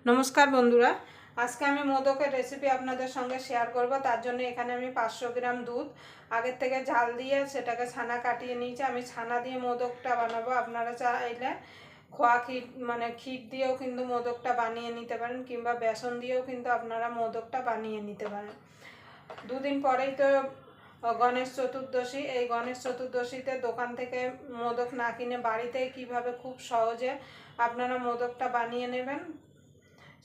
নমস্কার বন্ধুরা, আজকে আমি মোদকের রেসিপি আপনাদের সঙ্গে শেয়ার করব। তার জন্য এখানে আমি 500 গ্রাম দুধ আগের থেকে ঝাল দিয়ে সেটাকে ছানা কাটিয়ে নিয়েছি। আমি ছানা দিয়ে মোদকটা বানাবো। আপনারা চাইলে খোয়া ক্ষীর ক্ষীর দিয়েও কিন্তু মোদকটা বানিয়ে নিতে পারেন, কিংবা বেসন দিয়েও কিন্তু আপনারা মোদকটা বানিয়ে নিতে পারেন। দুদিন পরেই তো গণেশ চতুর্দশী। এই গণেশ চতুর্দশীতে দোকান থেকে মোদক না কিনে বাড়িতেই কিভাবে খুব সহজে আপনারা মোদকটা বানিয়ে নেবেন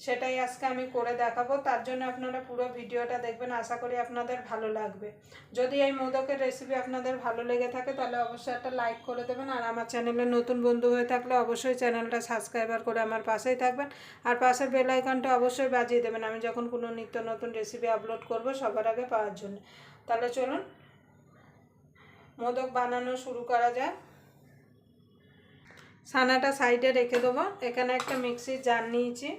সেটাই আজকে আমি করে দেখাবো। তার জন্য আপনারা পুরো ভিডিওটা দেখবেন, আশা করি আপনাদের ভালো লাগবে। যদি এই মোদকের রেসিপি আপনাদের ভালো লেগে থাকে তাহলে অবশ্যই একটা লাইক করে দেবেন, আর আমার চ্যানেলে নতুন বন্ধু হয়ে থাকলে অবশ্যই চ্যানেলটা সাবস্ক্রাইবার করে আমার পাশেই থাকবেন, আর পাশের বেল আইকনটা অবশ্যই বাজিয়ে দেবেন আমি যখন কোনো নিত্য নতুন রেসিপি আপলোড করব সবার আগে পাওয়ার জন্য। তাহলে চলুন মোদক বানানো শুরু করা যায়। ছানাটা সাইডে রেখে দেবো। এখানে একটা মিক্সির জার নিয়েছি,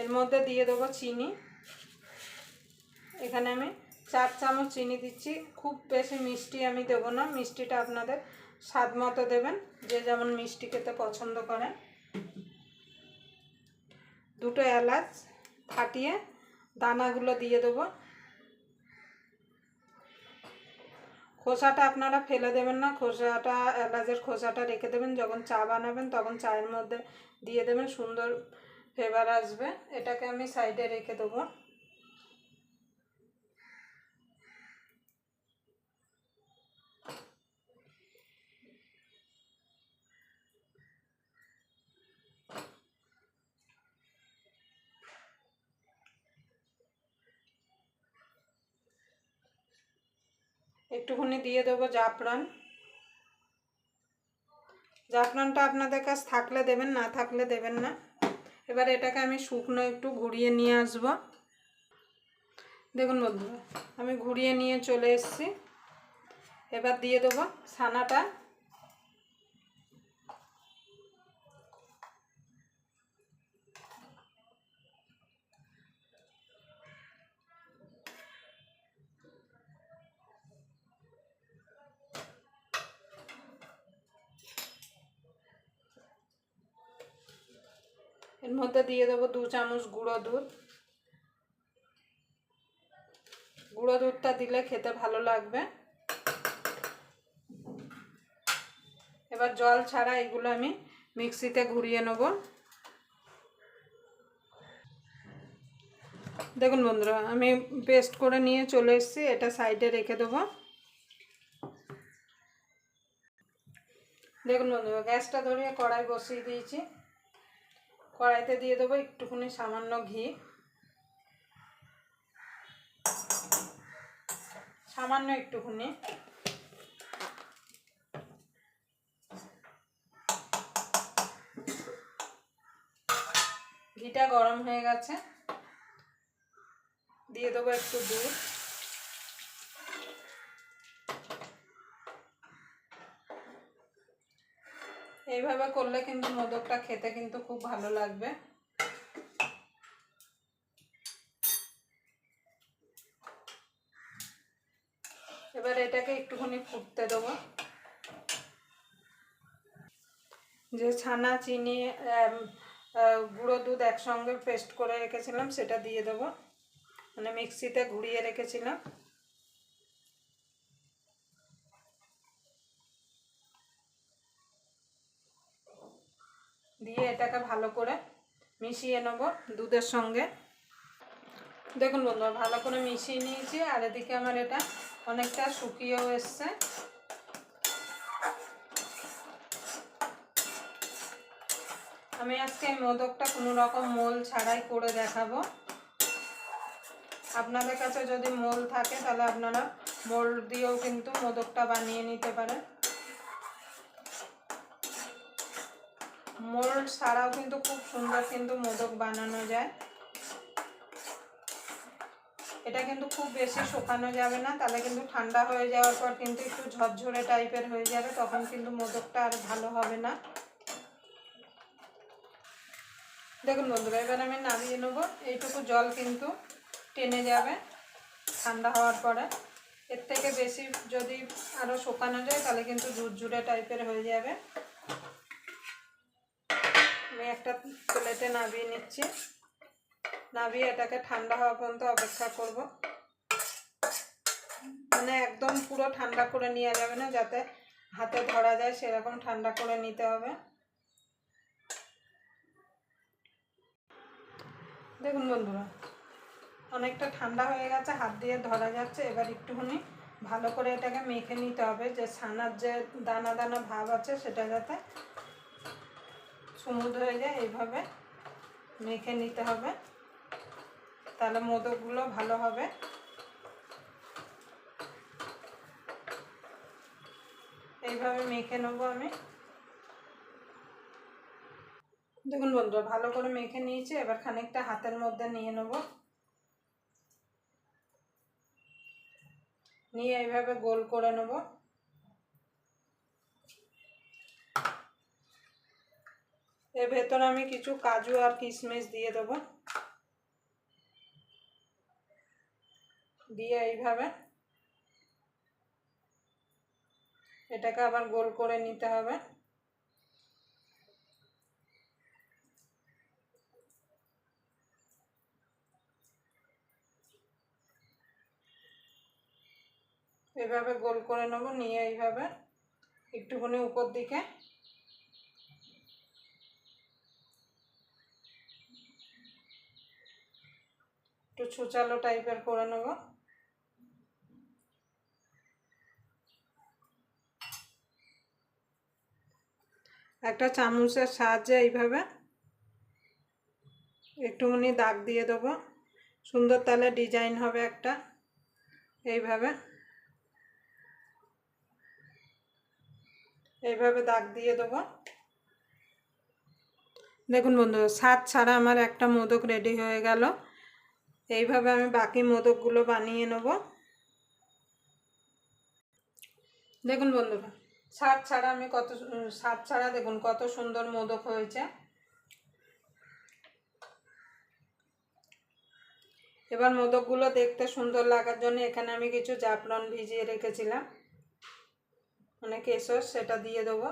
এর মধ্যে দিয়ে দেবো চিনি। এখানে আমি 4 চামচ চিনি দিচ্ছি। খুব বেশি মিষ্টি আমি দেবো না, মিষ্টিটা আপনাদের স্বাদ মতো দেবেন, যে যেমন মিষ্টি খেতে পছন্দ করেন। 2টো এলাচ ফাটিয়ে দানাগুলো দিয়ে দেবো। খোসাটা আপনারা ফেলে দেবেন না, খোসাটা এলাচের খোসাটা রেখে দেবেন, যখন চা বানাবেন তখন চায়ের মধ্যে দিয়ে দেবেন, সুন্দর ফ্লেভার আসবে। এটাকে আমি সাইডে রেখে দেবো। একটুখানি দিয়ে দেবো জাফরান। জাফরানটা আপনাদের কাছে থাকলে দেবেন, না থাকলে দেবেন না। এবার এটাকে আমি শুকনো একটু ঘুরিয়ে নিয়ে আসবো। দেখুন বন্ধুরা, আমি ঘুরিয়ে নিয়ে চলে এসেছি। এবার দিয়ে দেবো ছানাটা। এর মধ্যে দিয়ে দেবো 2 চামচ গুঁড়ো দুধ। গুঁড়ো দুধটা দিলে খেতে ভালো লাগবে। এবার জল ছাড়া এগুলো আমি মিক্সিতে ঘুরিয়ে নেব। দেখুন বন্ধুরা, আমি পেস্ট করে নিয়ে চলে এসেছি। এটা সাইডে রেখে দেবো। দেখুন বন্ধুরা, গ্যাসটা ধরিয়ে কড়াই বসিয়ে দিয়েছি। কড়াইতে দিয়ে দেবো একটুখানি সামান্য ঘি, সামান্য একটুখানি। ঘিটা গরম হয়ে গেছে, দিয়ে দেবো একটু দুধ। এইভাবে করলে কিন্তু মোদকটা খেতে কিন্তু খুব ভালো লাগবে। এবার এটাকে একটুখানি ফুটতে দেবো। যে ছানা, চিনি, গুঁড়ো দুধ একসঙ্গে পেস্ট করে রেখেছিলাম সেটা দিয়ে দেবো, মিক্সিতে ঘুরিয়ে রেখেছিলাম। দিয়ে এটাকে ভালো করে মিশিয়ে নেব দুধের সঙ্গে। দেখুন বন্ধুরা, ভালো করে মিশিয়ে নিয়েছি, আর এদিকে আমার এটা অনেকটা শুকিয়েও এসছে। আমি আজকে এই মোদকটা কোনো রকম মোল ছাড়াই করে দেখাবো। আপনাদের কাছে যদি মোল থাকে তাহলে আপনারা মোল দিয়েও কিন্তু মোদকটা বানিয়ে নিতে পারেন। মোল ছাড়াও কিন্তু খুব সুন্দর কিন্তু মোদক বানানো যায়। এটা কিন্তু খুব বেশি শুকানো যাবে না, তাহলে কিন্তু ঠান্ডা হয়ে যাওয়ার পর কিন্তু একটু ঝরঝরে টাইপের হয়ে যাবে, তখন কিন্তু মোদকটা আর ভালো হবে না। দেখুন বন্ধুরা, এবার আমি নামিয়ে নেবো। এইটুকু জল কিন্তু টেনে যাবে ঠান্ডা হওয়ার পরে। এর থেকে বেশি যদি আরও শুকানো যায় তাহলে কিন্তু ঝুরঝুরে টাইপের হয়ে যাবে। আমি একটা প্লেটে নামিয়ে নিচ্ছি, নামিয়ে এটাকে ঠান্ডা হওয়া পর্যন্ত অপেক্ষা করব। মানে একদম পুরো ঠান্ডা করে নেওয়া যাবে না, যাতে হাতে ধরা যায় সেরকম ঠান্ডা করে নিতে হবে। দেখুন বন্ধুরা, অনেকটা ঠান্ডা হয়ে গেছে, হাত দিয়ে ধরা যাচ্ছে। এবার একটুখানি ভালো করে এটাকে মেখে নিতে হবে, যে ছানার যে দানা দানা ভাব আছে সেটা যাতে স্মুথ হয়ে যায়। এইভাবে মেখে নিতে হবে, তাহলে মোদকগুলো ভালো হবে। এইভাবে মেখে নেবো আমি। দেখুন বন্ধুরা, ভালো করে মেখে নিয়েছি। এবার খানিকটা হাতের মধ্যে নিয়ে নেব, নিয়ে এইভাবে গোল করে নেব। এর ভেতরে আমি কিছু কাজু আর কিশমিশ দিয়ে দেবো, দিয়ে এইভাবে এটাকে আবার গোল করে নিতে হবে। এইভাবে গোল করে নেব, নিয়ে এইভাবে একটুখানি উপর দিকে একটু ছুচালো টাইপের করে নেব। একটা চামচের সাহায্যে এইভাবে একটুখানি দাগ দিয়ে দেবো, সুন্দর তাহলে ডিজাইন হবে একটা। এইভাবে এইভাবে দাগ দিয়ে দেবো। দেখুন বন্ধুরা, স্বাদ ছাড়া আমার একটা মোদক রেডি হয়ে গেল। এইভাবে আমি বাকি মোদকগুলো বানিয়ে নেব। দেখুন বন্ধুরা, স্বাদ ছাড়া দেখুন কত সুন্দর মোদক হয়েছে। এবার মোদকগুলো দেখতে সুন্দর লাগার জন্য এখানে আমি কিছু জাফরান ভিজিয়ে রেখেছিলাম, মানে কেশর, সেটা দিয়ে দেবো।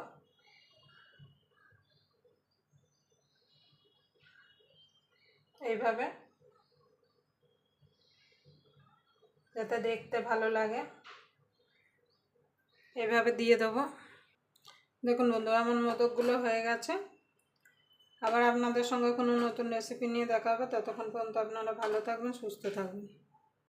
এইভাবে যাতে দেখতে ভালো লাগে, এইভাবে দিয়ে দেবো। দেখুন বন্ধুরা, আমার মোদকগুলো হয়ে গেছে। আবার আপনাদের সঙ্গে কোনো নতুন রেসিপি নিয়ে দেখা হবে। ততক্ষণ পর্যন্ত আপনারা ভালো থাকবেন, সুস্থ থাকবেন।